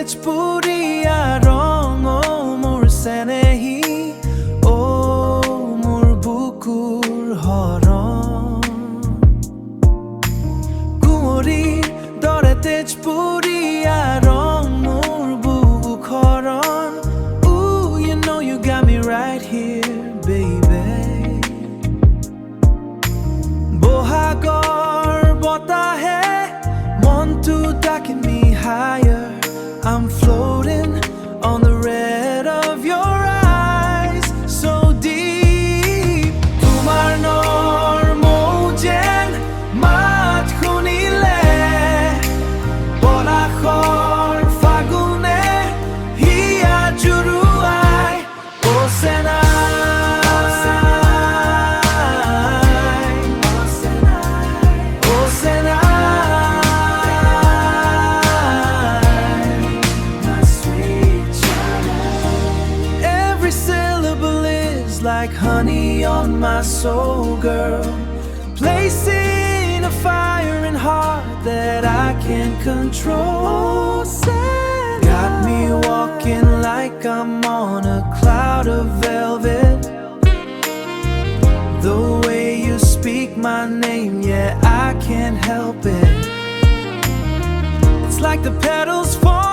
তেজপুৰীয়া ৰং মোৰ চেনেহী মোৰ বুকুৰ হৰণ কুঁৱৰীৰ দৰে তেজপুৰীয়া ৰং মোৰ বুকুখৰণ You know you got me right here, baby বহাগৰ বতাহে মনটো taking me higher I'm floating on the red of your eyes so deep তোমাৰ নৰ্মৌজেন মাত শুনিলে পলাশৰ ফাগুনে হিয়া জুৰুৱাই Like honey on my soul, girl Placing a fire in heart that I can't control Got me walking like I'm on a cloud of velvet The way you speak my name, yeah, I can't help it It's like the petals fall